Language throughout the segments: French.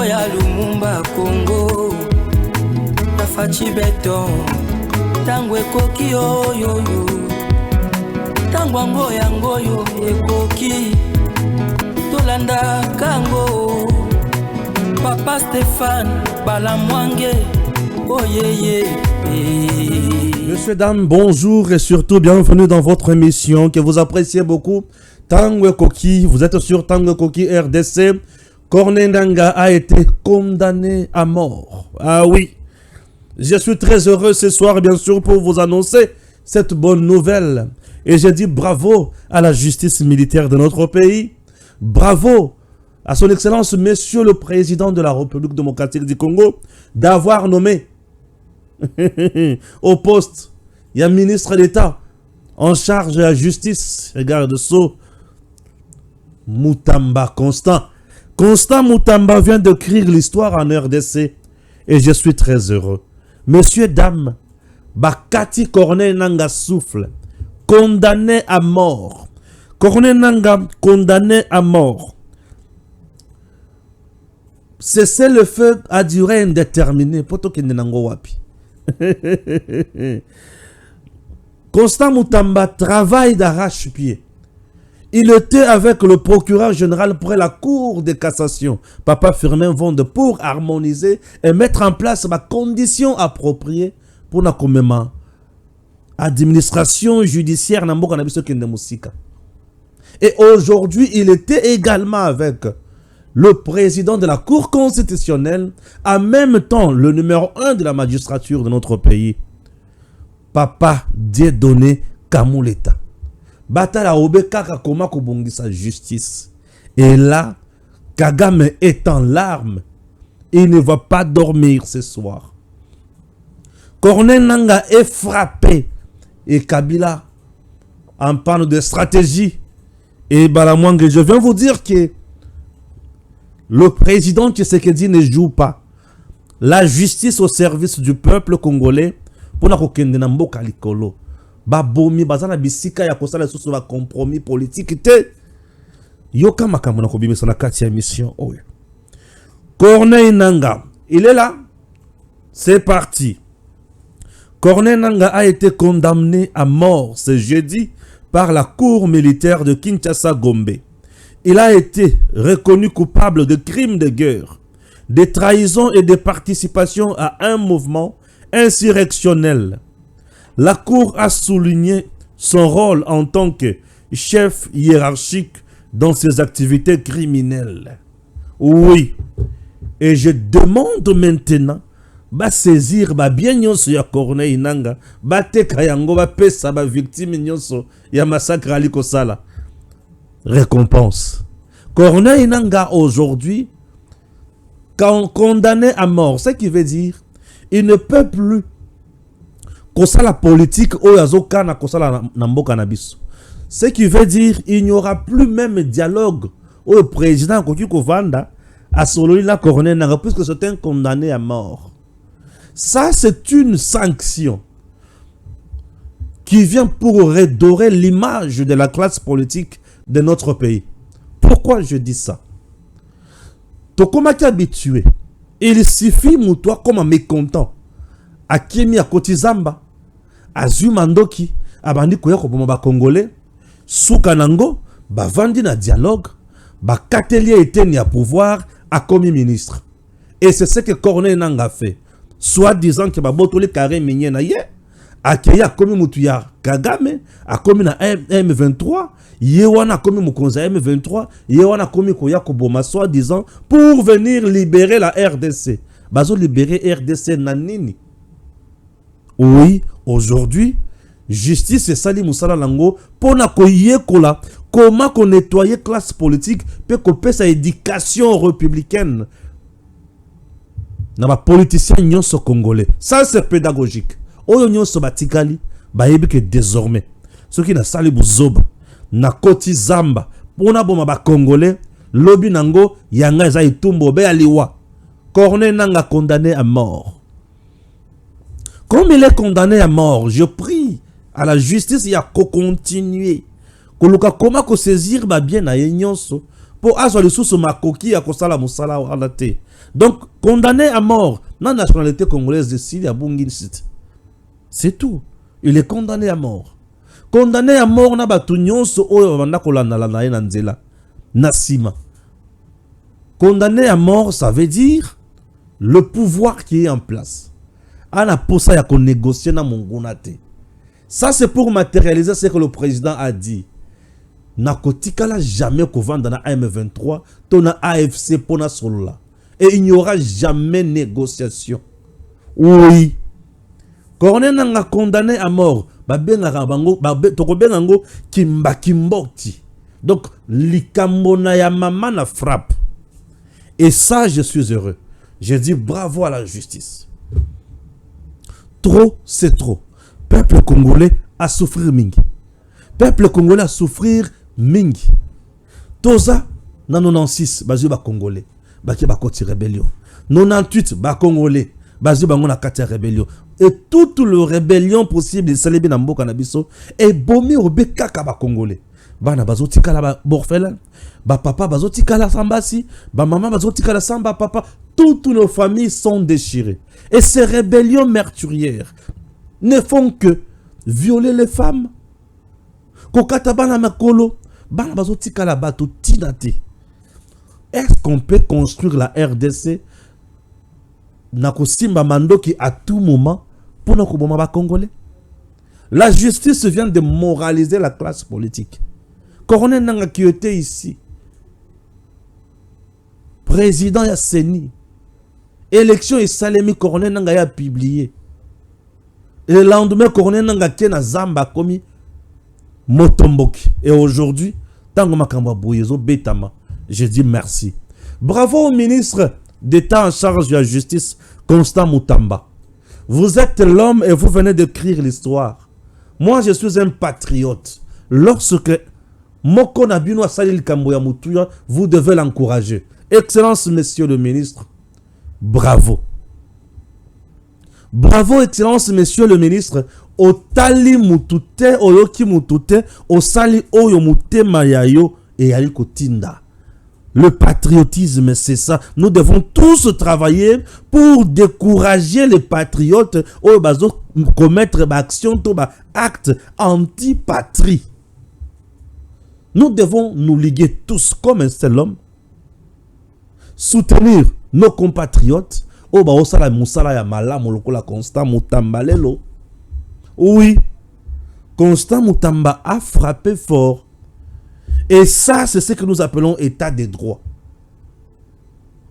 ya Lumumba Congo Tafachi beton Tango ekoki oyoyo Tango ango yango yo ekoki Tolanda kango Papa Stéphane Balamwange Oh yeah. Messieurs, dames, bonjour et surtout bienvenue dans votre émission que vous appréciez beaucoup. Tango Koki, vous êtes sur Tango Koki RDC. Corneille Nangaa a été condamné à mort. Ah oui, je suis très heureux ce soir bien sûr pour vous annoncer cette bonne nouvelle. Et je dis bravo à la justice militaire de notre pays. Bravo à son excellence monsieur le président de la République démocratique du Congo d'avoir nommé au poste, il y a un ministre d'État en charge de la justice. Regarde ça. Mutamba Constant. Constant Mutamba vient d'écrire l'histoire en RDC. Et je suis très heureux. Messieurs, dames, Bakati Corneille Nangaa souffle. Condamné à mort. Corneille Nangaa condamné à mort. Cessez le feu à durée indéterminée. Poto kende nango wapi. Constant Mutamba travaille d'arrache-pied. Il était avec le procureur général près la cour de cassation, Papa Firmin Vonde, pour harmoniser et mettre en place ma condition appropriée pour la administration judiciaire. Et aujourd'hui, il était également avec le président de la Cour constitutionnelle, en même temps le numéro 1 de la magistrature de notre pays, Papa Dieudonné Kamuleta. Batala obe kaka koma kobongisa justice. Et là, Kagame est en larmes. Il ne va pas dormir ce soir. Corneille Nangaa est frappé. Et Kabila, en panne de stratégie. Et Balamwange, je viens vous dire que le président Tshisekedi ne joue pas la justice au service du peuple congolais pour na kokende na mboka likolo. Babomi bazana bisika ya kosala susu ba compromis politique te. Yoka makambo na kobimisa na kati ya mission oyo. Corneille Nangaa, il est là. C'est parti. Corneille Nangaa a été condamné à mort ce jeudi par la cour militaire de Kinshasa-Gombe. Il a été reconnu coupable de crimes de guerre, de trahison et de participation à un mouvement insurrectionnel. La Cour a souligné son rôle en tant que chef hiérarchique dans ses activités criminelles. Oui, et je demande maintenant de saisir bien nyonso ya Corneille Nangaa, bateka yango bapesa ba victime nyonso ya massacre ali kosala. Récompense. Corneille Nangaa aujourd'hui condamné à mort, ce qui veut dire il ne peut plus kosala politique oyazoka na kosala na mboka na biso. Ce qui veut dire il n'y aura plus même dialogue au président koki kovanda à sololi la Corneille Nangaa puisque c'est un condamné à mort. Ça c'est une sanction qui vient pour redorer l'image de la classe politique de notre pays. Pourquoi je dis ça? Tokomaki habitué. Il suffit moutoua comme un mécontent. Akimi a Kotizamba, Azu Mandoki, Abandi Koya Koboma ba Congolais, Soukanango, ba vandi na dialogue, ba Katelia eteni à pouvoir, a commis ministre. Et c'est ce que Corneille Nangaa fait. Soit disant que ba botole carré minye na ye, Akeya komi mutuya Kagame, a komi na M23, Yewana komi mukonza M23, Yewana komi koya koboma, soit disant pour venir libérer la RDC. Bazo libérer RDC nanini. Oui, aujourd'hui, justice et sali musala lango pour na koyekola comment qu'on nettoyer classe politique peut couper sa éducation républicaine. Na ba politicien nyonso congolais. Ça c'est pédagogique. Oyo nyonso batikali bayebi que désormais ceux qui na sali buzoba na koti zamba pona boma ba congolais lobi nango yanga za itumbo be aliwa. Corneille Nangaa condamné à mort. Comme il est condamné à mort, je prie à la justice, il y a qu'à continuer. Koluka koma ko saisir ba bien na yenyonso Pour azwa lisusu makoki ya kosala musala wana te. Donc condamné à mort na nationalité congolaise de Sili Abungi Site. C'est tout. Il est condamné à mort. Condamné à mort na batu nyonso oyo banda kolanda la na nzela na sima. Condamné à mort, ça veut dire le pouvoir qui est en place. Ana posa ya ko négocier na monguna te. Ça c'est pour matérialiser ce que le président a dit. Nakotikala jamais ko vendre na M23, tona AFC pona solola. Et il n'y aura jamais négociation. Oui. Corneille n'a condamné à mort. Donc, l'ikambona ya mama na frappe. Et ça, je suis heureux. Je dis bravo à la justice. Trop, c'est trop. Peuple congolais a souffrir mingi. Peuple congolais a souffrir mingi. Toza, na 96, bazu ba congolais. Baki ba koti rébellion. 98, ba congolais. Bazu bango na kati rébellion. Et toute le rébellion possible de célébrer na mboka na biso et bomi obe kaka ba congolais. Bana bazoti kala ba borfelin, ba papa bazoti kala sambasi, ba maman bazoti kala samba papa, toutes nos familles sont déchirées. Et ces rébellions meurtrières ne font que violer les femmes. Kokata bana makolo, bana bazoti kala bato tinate. Est-ce qu'on peut construire la RDC Nakosimba Mandoki à tout moment pour nos Congolais? La justice vient de moraliser la classe politique. Colonel Nanga qui était ici, président Yasseni, élection et Salemi, Colonel Nanga a publié. Et le lendemain, Colonel Nanga Kena Zamba commis Motomboki. Et aujourd'hui, Tango Makamba Bouyezo Betama. Je dis merci. Bravo au ministre d'État en charge de la justice, Constant Moutamba. Vous êtes l'homme et vous venez d'écrire l'histoire. Moi, je suis un patriote. Lorsque Moko Nabino Salil Kamboya Moutuya, vous devez l'encourager. Excellence, monsieur le ministre. Bravo. Bravo, excellence, monsieur le ministre. Otali Moutute, Oyoki Moutute, Osali Oyo Mute Mayayo et Aliko Tinda. Le patriotisme, c'est ça. Nous devons tous travailler pour décourager les patriotes au bazo commettre action, acte anti-patrie. Nous devons nous liguer tous comme un seul homme, soutenir nos compatriotes. Au baosala musala ya malamu lokola Constant Moutamba lelo. Oui, Constant Moutamba a frappé fort. Et ça, c'est ce que nous appelons état de droit.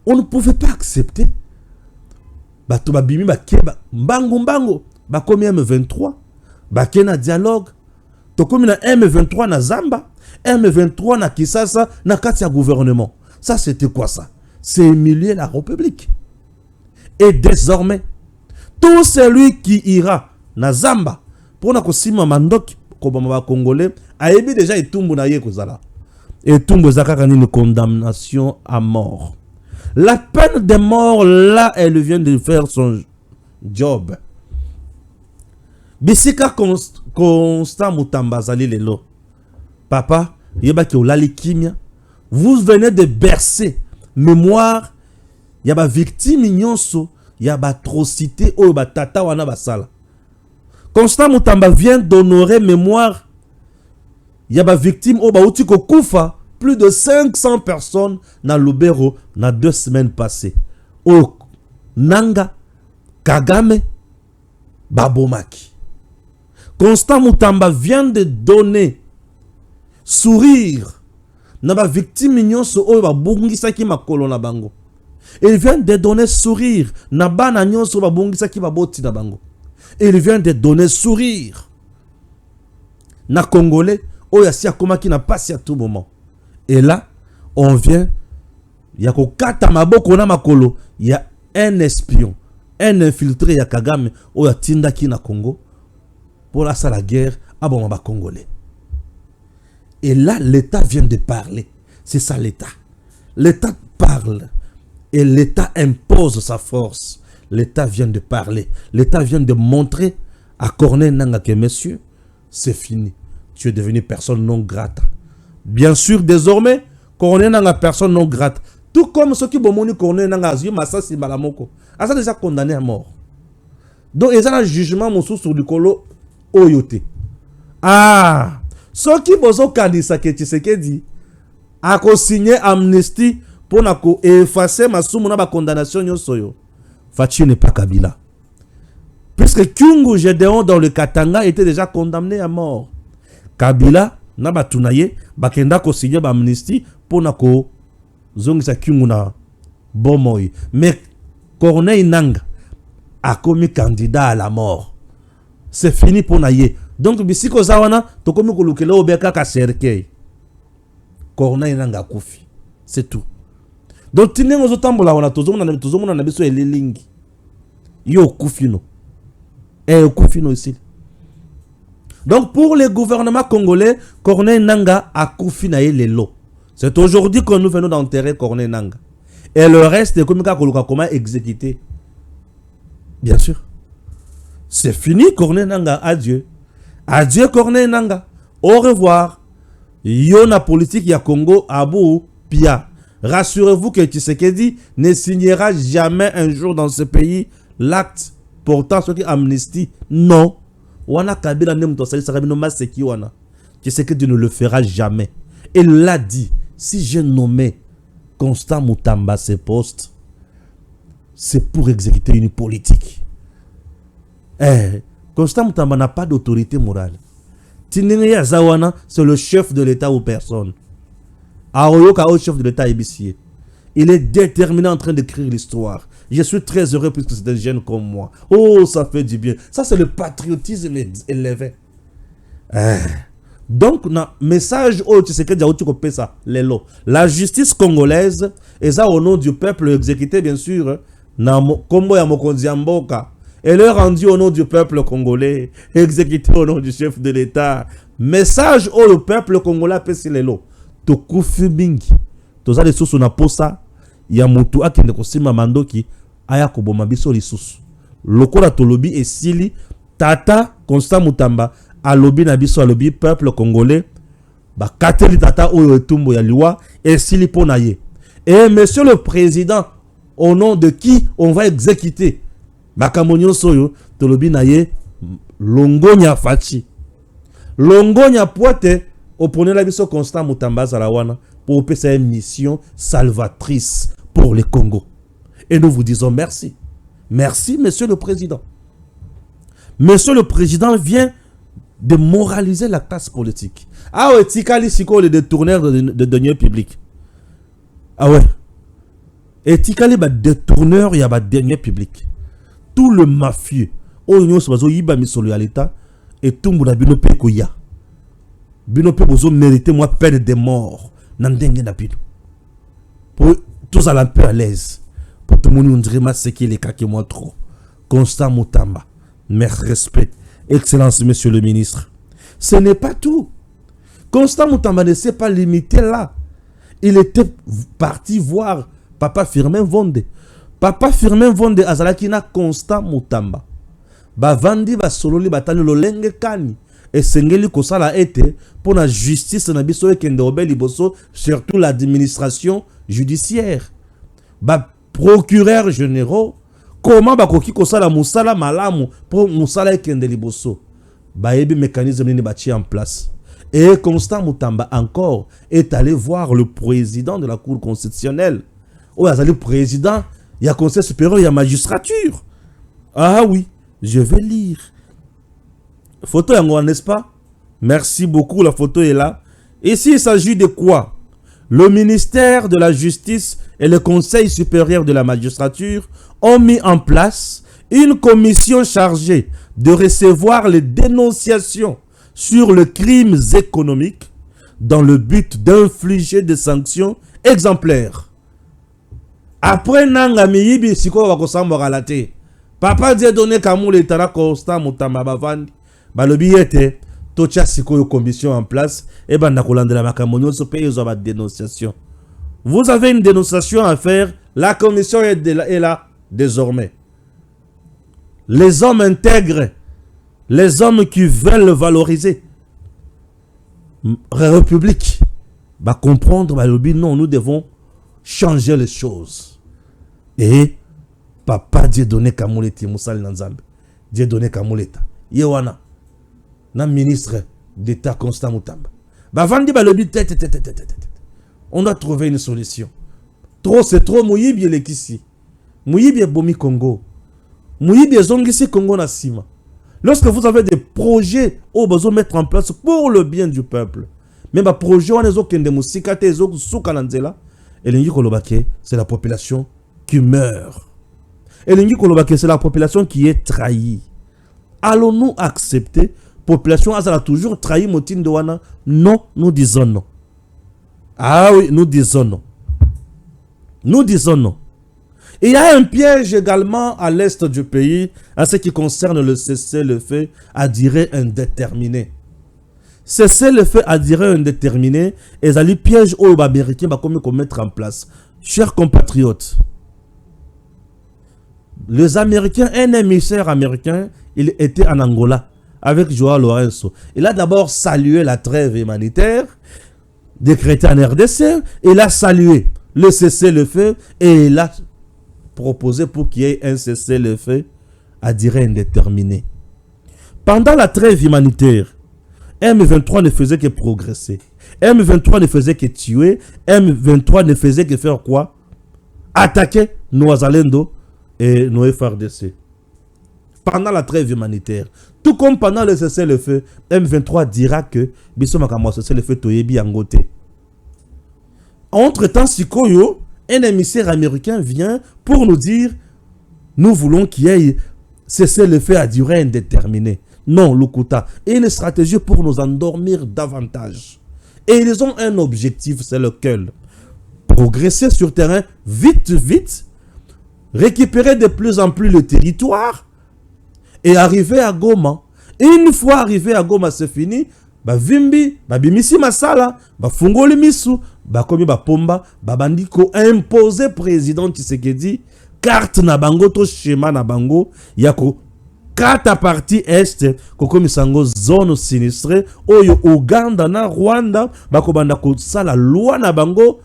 On ne pouvait pas accepter. Bato babimi bakeba mbango mbango bakomi M23 bakena dialogue tokomi na M23 na Zamba, M23 na Kisasa na kati ya gouvernement. Ça c'était quoi ça? C'est humilier la République. Et désormais tout celui qui ira na Zamba pour na kosima mandoki kobama congolais ayebi déjà etumbu na ye kozala. Etumbu zakaka ni une condamnation à mort. La peine de mort là, elle vient de faire son job. Bisika Constant Moutamba zali lelo. Papa, yeba ki olali kimia. Vous venez de bercer mémoire yaba victime nyonso yaba atrocité o ba tata wana basala. Constant Moutamba vient d'honorer mémoire yaba victime o ba uti ko kufa. Plus de 500 personnes dans Lubero dans 2 semaines passées. Au Nanga, Kagame, Babomaki. Constant Moutamba vient de donner sourire. Naba victime nyonso o ba bungisa ki makolo na bango. Il vient de donner sourire. Naba na nyonso ba bungisa ki baboti na bango. Il vient de donner sourire. Na Congolais, o ya si akoma ki na passe à tout moment. Et là, on vient, il y a kata maboko na makolo, il y a un espion, un infiltré ya Kagame ou ya tinda ki na Congo pour la guerre à Bomba Congolais. Et là, l'État vient de parler. C'est ça l'État. L'État parle et l'État impose sa force. L'État vient de parler. L'État vient de montrer à Corneille Nanga que monsieur, c'est fini. Tu es devenu personne non grata. Bien sûr, désormais, Corneille n'a personne non grate. Tout comme ceux qui bomoni Corneille n'a azui masasi malamoko. Asa déjà condamné à mort. Donc ils ont un jugement moussou sur du colo oyote. Ah, ceux qui bozo kanisa ke Tshisekedi a signé amnistie pour effacer ma soumuna ba condamnation nyosoyo. Fachi n'est pas Kabila. Puisque Kyungu Gédéon dans le Katanga était déjà condamné à mort. Kabila na batunaye bakenda ko signé ba amnistie pour nako zongisa Kyungu na bomoy. Mais Corneille Nanga a commis candidat à la mort. C'est fini pour naye. Donc bisiko zawana to komi ko lukele obeka ka serkei. Corneille Nanga kufi. C'est tout. Donc tinengo zotambola wana tozomona na biso elilingi. Yo kufino. Kufino ici. Donc pour les gouvernements congolais, Corneille Nanga a kufina les lots. C'est aujourd'hui que nous venons d'enterrer Corneille Nanga. Et le reste est comme comment exécuter. Bien sûr. C'est fini Corneille Nanga. Adieu. Adieu Corneille Nanga. Au revoir. Yona politique ya Congo Abou Pia. Rassurez-vous que Tshisekedi ne signera jamais un jour dans ce pays l'acte portant ce qui amnistie. Non. Wana Kabila Nemto Sali Sarabino Maseki Wana. Tshisekedi ne le fera jamais. Il l'a dit. Si j'ai nommé Constant Moutamba ce poste, c'est pour exécuter une politique. Constant Moutamba n'a pas d'autorité morale. Tinene Zawana, c'est le chef de l'État ou personne. Aoyoka, au chef de l'État ébicier. Il est déterminé en train d'écrire l'histoire. Je suis très heureux puisque c'est un jeune comme moi. Oh, ça fait du bien. Ça, c'est le patriotisme élevé. Donc, message au Tshisekedi ça, la justice congolaise est au nom du peuple exécuté, bien sûr, Kombo ya Mokonzi Mboka. Elle est rendue au nom du peuple congolais, exécuté au nom du chef de l'État. Message au peuple congolais, pesi lelo. Tokufi mingi. Toza les sous na posa ya mutu akende kosima mandoki aya koboma biso lisusu. Lokola tolobi esili tata Constant Moutamba alobi na biso alobi peuple congolais ba kateli tata oyo etumbo ya liwa esili pona ye. Et monsieur le président, au nom de qui on va exécuter Makamonyo soyo tolobi na ye Longonya Fachi. Longonya Poite opponent la biso Constant Moutamba Zalawana pour faire une mission salvatrice pour le Congo. Et nous vous disons merci. Merci, monsieur le président. Monsieur le président vient de moraliser la classe politique. Ah ouais, Tikali Siko, le détourneur de deniers publics. Ah ouais. Et Tikali, bah, détourneur, il y a bah, deniers publics. Tout le mafieux, Oyo Sobazo Yiba Misolo à l'État, et tout le monde a binope Koya. Binope Bozo mérité, moi, peine de mort. Nandenge na bino. Pour tous à la peu à l'aise. Pour tout le monde, on dirait que c'est les cas qui moi trop. Constant Moutamba. Merci, respect. Excellence, monsieur le ministre. Ce n'est pas tout. Constant Moutamba ne s'est pas limité là. Il était parti voir Papa Firmin Vonde. Papa Firmin Vonde Azalakina Constant Moutamba. Ba vandi ba sololi batali lolenge kani. Et sengeli kosala ete pour la justice na biso ekende obeli boso, surtout l'administration judiciaire. Ba procureur généraux comment ba koki kosala musala malamu pour musala ekende liboso. Ba ebi mécanisme ni bâti en place. Et Constant Moutamba encore est allé voir le président de la Cour constitutionnelle. Oh, il le président, il y a conseil supérieur, il y a magistrature. Ah oui, je vais lire. Photo yango, n'est-ce pas? Merci beaucoup, la photo est là. Ici, il s'agit de quoi? Le ministère de la Justice et le Conseil supérieur de la magistrature ont mis en place une commission chargée de recevoir les dénonciations sur les crimes économiques dans le but d'infliger des sanctions exemplaires. Après Nanga Miyibi Siko Wakosamba Galate, Papa Dieu donné Kamoul et Tara Constant Moutamba Bavandi. Balobi était tocha siko commission en place et bandakolande la makamonyo so paye zo ba dénonciation. Vous avez une dénonciation à faire, la commission est là désormais. Les hommes intègres, les hommes qui veulent valoriser République, bah comprendre, bah non, nous devons changer les choses. Et papa Dieu donné Kamuleti Moussal Nanzambe. Dieu donné Kamuleta. Yewana. Na ministre d'État Constant Moutamba. Bah vandi bah lobby tête. On doit trouver une solution. Trop c'est trop Mouyibie les Kissi. Mouyibie Bomi Congo. Mouyibie Zongisi Congo na Sima. Lorsque vous avez des projets au besoin de mettre en place pour le bien du peuple. Même un projet on est au Kende Moussikate Zo Soukananzela. Et l'Ingi Kolobake, c'est la population qui meurt. Et l'Ingi Kolobake, c'est la population qui est trahie. Allons-nous accepter population a toujours trahi Motine de Wana? Non, nous disons non. Ah oui, nous disons non. Nous disons non. Et il y a un piège également à l'est du pays en ce qui concerne le cessez-le-feu à durée indéterminée. Cessez-le-feu à durée indéterminée et ça lui piège aux Américains comme mettre en place. Chers compatriotes, les Américains, un émissaire américain, il était en Angola avec Joao Lourenço. Il a d'abord salué la trêve humanitaire décrétée en RDC, il a salué le cessez-le-feu et il a proposé pour qu'il y ait un cessez-le-feu à durée indéterminée. Pendant la trêve humanitaire, M23 ne faisait que progresser. M23 ne faisait que tuer. M23 ne faisait que faire quoi? Attaquer nos Azalendo et nos FRDC. Pendant la trêve humanitaire. Tout comme pendant le cessez-le-feu, M23 dira que Bissomakamoa cessez-le-feu Toyebi Angote. Entre-temps, Sikoyo, un émissaire américain vient pour nous dire nous voulons qu'il y ait cessez-le-feu à durée indéterminée. Non, Lukuta. Et une stratégie pour nous endormir davantage. Et ils ont un objectif, c'est lequel? Progresser sur terrain vite, récupérer de plus en plus le territoire et arriver à Goma. Et une fois arrivé à Goma, c'est fini. Ba Vimbi, ba Bimisi Masala, ba Fungoli Misu, ba Komi ba Pomba, ba Bandiko imposé président Tshisekedi, carte na bango to schéma na bango, yako carte partie est, koko misango zone sinistrée, oyo Uganda na Rwanda, bako banda ko sala loi na bango,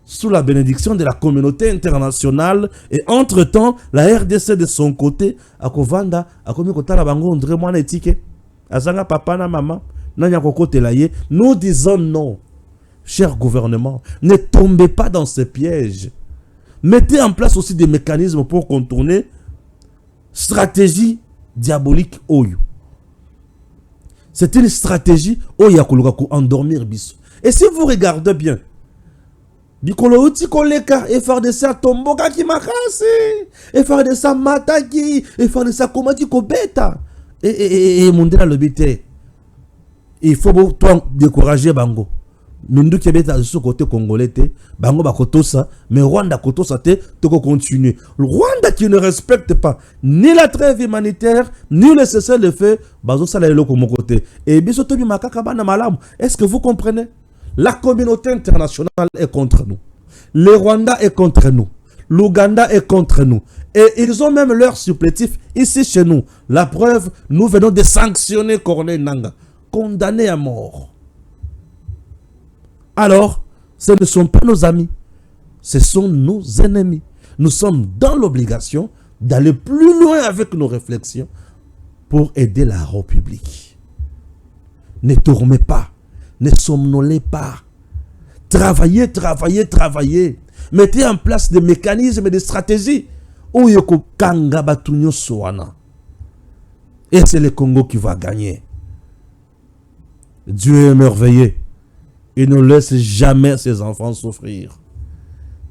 sous la bénédiction de la communauté internationale. Et entre-temps, la RDC de son côté, akovanda, akomi kotala bango ondre mwana etike, azanga papa na maman, nanya kokote la ye. Nous disons non. Cher gouvernement, ne tombez pas dans ce piège. Mettez en place aussi des mécanismes pour contourner stratégie diabolique Oyo. C'est une stratégie Oya Kolugaku endormir biso. Et si vous regardez bien, Bikolo uti koleka FRDC tomboka ki makasi, FRDC mataki, FRDC komati kobeta. Et mondela lobité. Il faut toi décourager bango. Mindu kebeta sur côté congolais te, bango bakotosa, mais Rwanda kotosa te, toko continuer. Le Rwanda qui ne respecte pas ni la trêve humanitaire, ni le cessez-le-feu, bazo sala eloko mon côté. Et biso tobi makaka bana malamu. Est-ce que vous comprenez? La communauté internationale est contre nous. Le Rwanda est contre nous. L'Ouganda est contre nous. Et ils ont même leur supplétif ici chez nous. La preuve, nous venons de sanctionner Corneille Nangaa, condamné à mort. Alors, ce ne sont pas nos amis, ce sont nos ennemis. Nous sommes dans l'obligation d'aller plus loin avec nos réflexions pour aider la République. Ne tournez pas. Ne somnolez pas. Travaillez. Mettez en place des mécanismes et des stratégies. Et c'est le Congo qui va gagner. Dieu est merveilleux. Il ne laisse jamais ses enfants souffrir.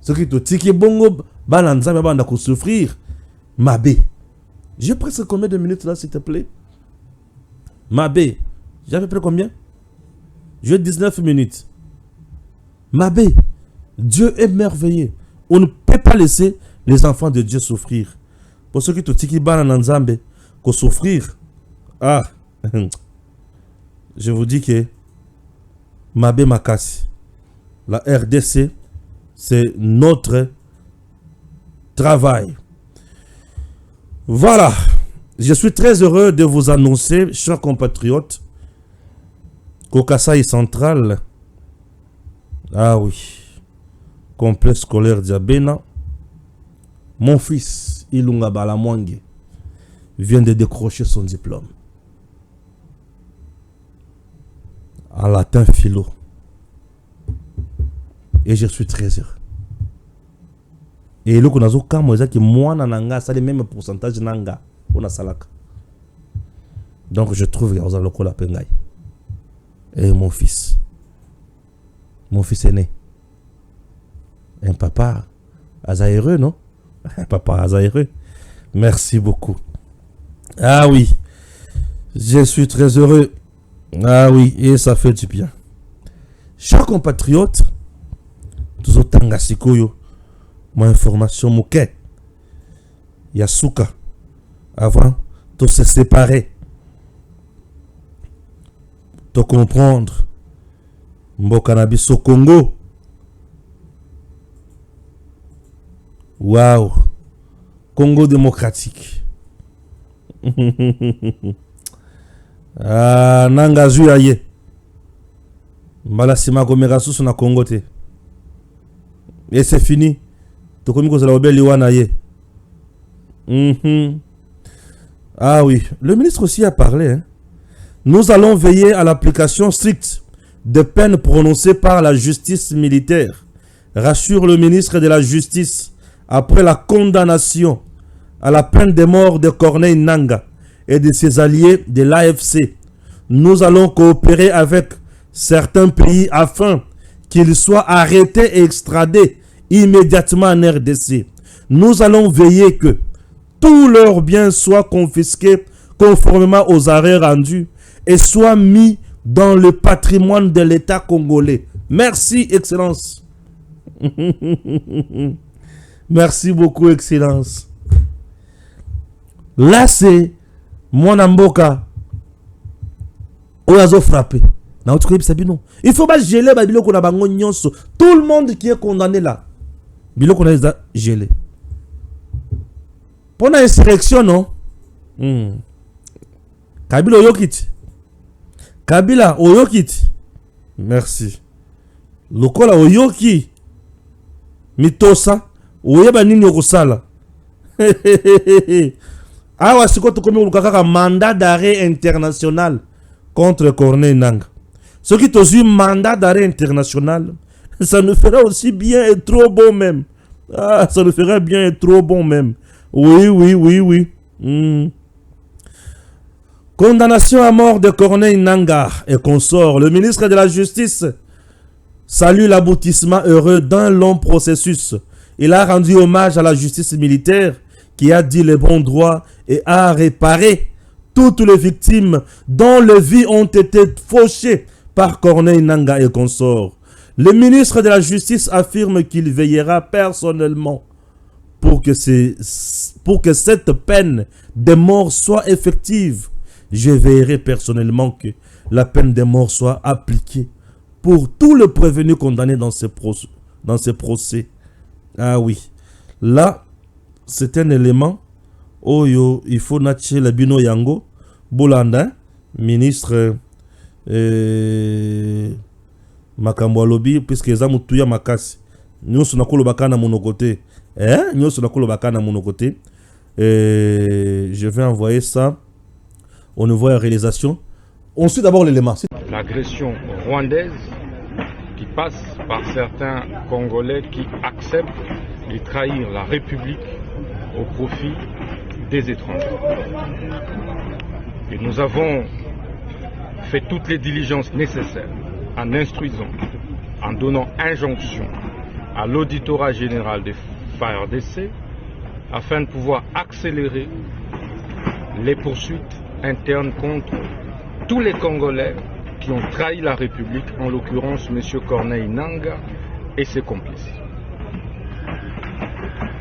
Ce qui te tiki bongo, balanza banda ko souffrir. Mabé. J'ai presque combien de minutes là, s'il te plaît? Mabé. J'avais pris combien? J'ai 19 minutes. Mabé, Dieu est merveilleux. On ne peut pas laisser les enfants de Dieu souffrir. Pour ceux qui te tiki balanza ko souffrir. Ah. Je vous dis que Mabé Makassi, la RDC, c'est notre travail. Voilà. Je suis très heureux de vous annoncer, chers compatriotes, qu'au Kasaï central, Ah oui. Complexe scolaire Diabena. Mon fils, Ilunga Balamwange, vient de décrocher son diplôme. En latin philo. Et je suis très heureux. Et le qu'on a zo kamo ezaki mwana nanga ça les mêmes pourcentage nanga on a salaka. Donc je trouve que vous avez le coup la pengai. Et mon fils aîné, un papa azaireux, non? Un papa azaireux. Merci beaucoup. Ah oui, je suis très heureux. Ah oui, et ça fait du bien. Chers compatriotes, tous autant gasikoyo, mon information mouké, Yasuka, avant de se séparer, de comprendre, Mbokanabiso Congo. Waouh, Congo démocratique. Ah, Nangazu aye. Mbala sima komeka susu na Congo te. Et c'est fini. Tokomi kozala obeli wana ye. Ah oui, le ministre aussi a parlé. Hein. Nous allons veiller à l'application stricte des peines prononcées par la justice militaire, rassure le ministre de la Justice après la condamnation à la peine de mort de Corneille Nangaa et de ses alliés de l'AFC. Nous allons coopérer avec certains pays afin qu'ils soient arrêtés et extradés immédiatement en RDC. Nous allons veiller que tous leurs biens soient confisqués conformément aux arrêts rendus et soient mis dans le patrimoine de l'État congolais. Merci, Excellence. Merci beaucoup, Excellence. Là, c'est mon amboka. Oyazo frappé. Il faut pas geler Tout le monde qui est condamné là. Biloko na gelé. Pour la insurrection, non? Kabila Oyokit. Kabila Oyokit. Merci. Lokola Oyoki. Mitosa. Oyeba nini okosala. Awa siko tokomi ukakaka mandat d'arrêt international contre Corneille Nangaa. Ce qui te dit mandat d'arrêt international, ça nous fera aussi bien et trop bon même. Ah, ça nous ferait bien et trop bon même. Oui. Condamnation à mort de Corneille Nangaa et consort. Le ministre de la Justice salue l'aboutissement heureux d'un long processus. Il a rendu hommage à la justice militaire qui a dit les bons droits et a réparé toutes les victimes dont les vies ont été fauchées par Corneille Nangaa et consorts. Le ministre de la Justice affirme qu'il veillera personnellement pour que cette peine de mort soit effective. Je veillerai personnellement que la peine de mort soit appliquée pour tous les prévenus condamnés dans ces procès. Ah oui. Là, c'est un élément. Oh yo, il faut nacher le bino yango. Bolanda, ministre Makambo Alobi, puisque les amis tuya makasi. Nous sommes bakana monokoté. Nous sommes bakana monokoté. Je vais envoyer ça au niveau de la réalisation. On suit d'abord l'élément. L'agression rwandaise qui passe par certains Congolais qui acceptent de trahir la République au profit des étrangers. Et nous avons fait toutes les diligences nécessaires en instruisant, en donnant injonction à l'auditorat général des FARDC afin de pouvoir accélérer les poursuites internes contre tous les Congolais qui ont trahi la République, en l'occurrence M. Corneille Nangaa et ses complices.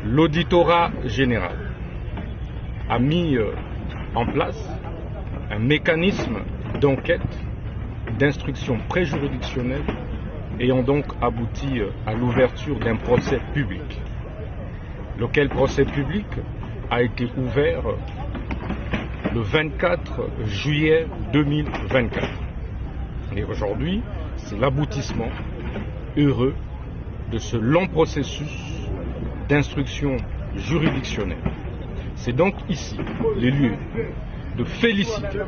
L'auditorat général a mis en place un mécanisme d'enquête, d'instruction préjuridictionnelle ayant donc abouti à l'ouverture d'un procès public. Lequel procès public a été ouvert le 24 juillet 2024. Et aujourd'hui, c'est l'aboutissement heureux de ce long processus d'instruction juridictionnelle. C'est donc ici le lieu de féliciter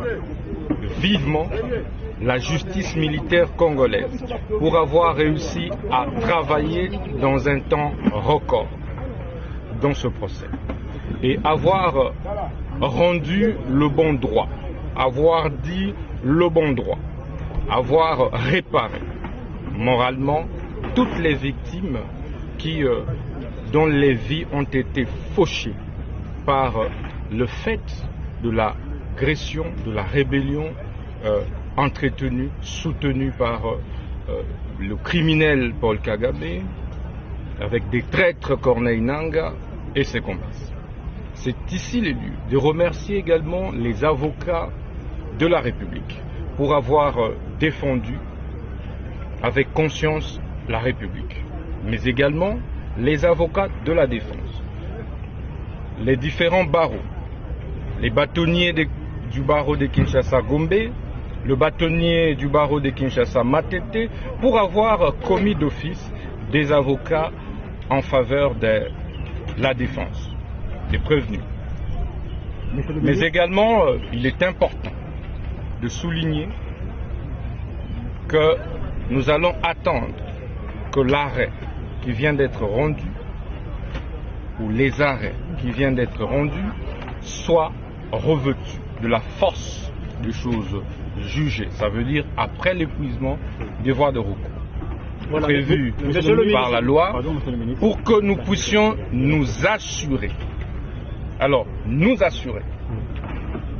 vivement la justice militaire congolaise pour avoir réussi à travailler dans un temps record dans ce procès et avoir rendu le bon droit, avoir dit le bon droit, avoir réparé moralement toutes les victimes dont les vies ont été fauchées par le fait de l'agression, de la rébellion entretenue, soutenue par le criminel Paul Kagame, avec des traîtres Corneille Nangaa et ses complices. C'est ici le lieu de remercier également les avocats de la République pour avoir défendu avec conscience la République, mais également les avocats de la défense, les différents barreaux, les bâtonniers du barreau de Kinshasa Gombe, le bâtonnier du barreau de Kinshasa Matete, pour avoir commis d'office des avocats en faveur de la défense, des prévenus. Mais également, il est important de souligner que nous allons attendre que l'arrêt qui vient d'être rendu, ou les arrêts qui viennent d'être rendus, soient revêtus de la force des choses jugées. Ça veut dire après l'épuisement des voies de recours. Voilà, prévu par la loi, pour que nous puissions nous assurer,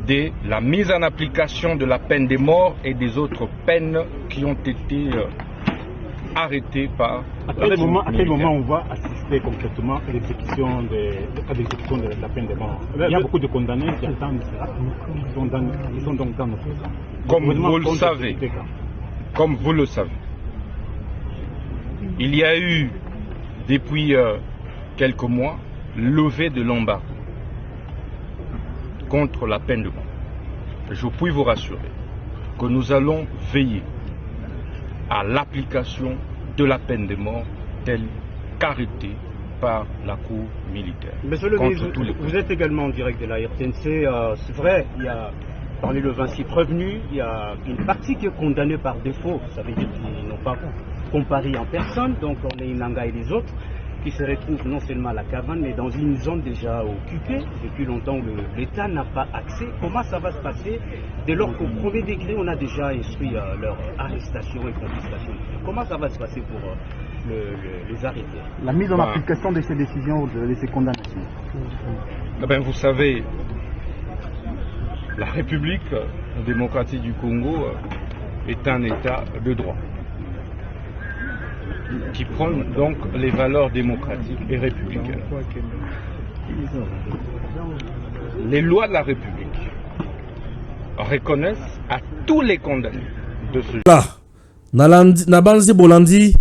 de la mise en application de la peine de mort et des autres peines qui ont été arrêtées par... À quel moment on va assister concrètement à l'exécution de la peine de mort? Il y a beaucoup de condamnés qui attendent cela. Ils sont donc dans notre présence. Comme vous le savez, il y a eu depuis quelques mois levée de l'embargo contre la peine de mort. Je puis vous rassurer que nous allons veiller à l'application de la peine de mort telle qu'arrêtée par la Cour militaire. Monsieur le ministre, vous êtes également en direct de la RTNC. C'est vrai, il y a parmi le 26 prévenus, il y a une partie qui est condamnée par défaut. Ça veut dire qu'ils n'ont pas comparé en personne, donc on est Nangaa et les autres, qui se retrouvent non seulement à la Cavane, mais dans une zone déjà occupée depuis longtemps où l'État n'a pas accès. Comment ça va se passer dès lors qu'au premier degré, on a déjà instruit leur arrestation et confiscation? Comment ça va se passer pour les arrêter? La mise en application de ces décisions, de ces condamnations. Vous savez, la République démocratique du Congo est un État de droit, qui prône donc les valeurs démocratiques et républicaines. Les lois de la République reconnaissent à tous les condamnés de ce là, Nabanzi Bolandi,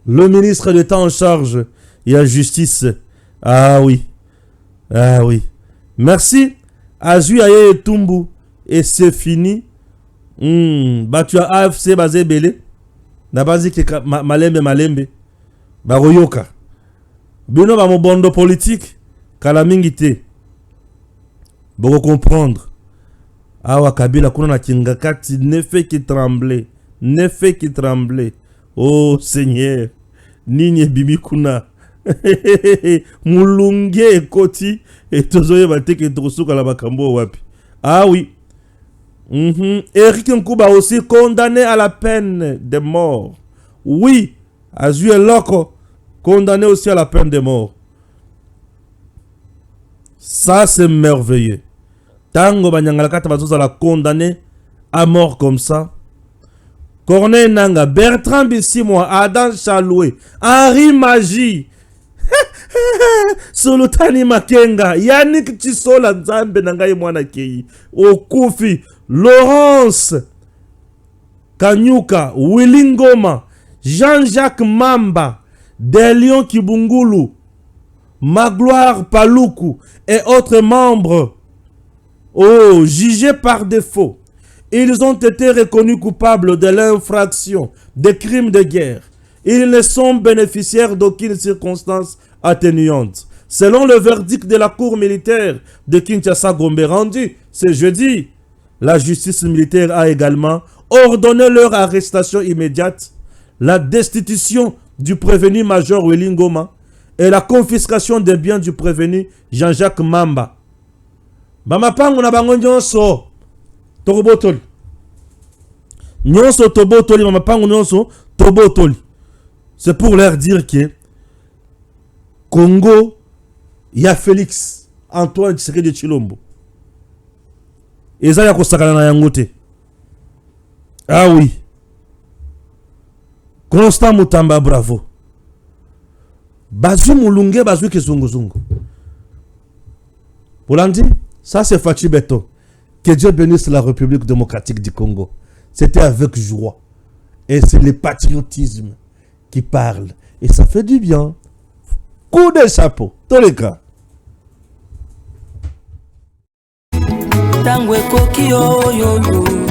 le ministre d'État en charge et à justice. Ah oui. Merci. Azui Aye Tumbu. Et c'est fini. Battu à AFC basé belé. Nabanzi qui malembe. Baroyoka. Bino ba mobondo politique. Kalamingite. Boko comprendre. Awa Kabila kuna na kingakati ne fait qui trembler. Oh Seigneur. Ninye bimi kuna. Mulunge koti. Et tozoye bateke trosuka la bakambo wapi. Ah oui. Eric Nkuba aussi condamné à la peine de mort. Oui. Azue Loko condamné aussi à la peine de mort. Ça c'est merveilleux. Tango Banyangalakata Bazosa l'a condamné à mort comme ça. Corneille Nangaa, Bertrand Bisimwa, Adam Chaloué, Henri Magie, Solotani Makenga, Yannick Chisola Nzambe Nangai Mwanakei, Okufi, Laurence Kanyuka, Willy Ngoma, Jean-Jacques Mamba, Delion Kibungulu, Magloire Paluku et autres membres jugés par défaut. Ils ont été reconnus coupables de l'infraction des crimes de guerre Ils ne sont bénéficiaires d'aucune circonstance atténuante. Selon le verdict de la cour militaire de Kinshasa-Gombe rendu ce jeudi, la justice militaire a également ordonné leur arrestation immédiate, la destitution du prévenu major Willy Ngoma et la confiscation des biens du prévenu Jean-Jacques Mamba. Bamapangu na bango nyonso tobotoli. Nyonso tobotoli, bamapangu nyonso tobotoli. C'est pour leur dire que Congo, il y a Félix Antoine Tshisekedi Tshilombo. Et ça, il y a Kosakana na yangote. Ah oui. Constant Mutamba, bravo. Bazou Moulunge, Bazou Kizunguzungu. Bolandi, ça c'est Fachi Beto. Que Dieu bénisse la République démocratique du Congo. C'était avec joie. Et c'est le patriotisme qui parle. Et ça fait du bien. Coup de chapeau. Tous les cas. Tangwe koki yo yo yo.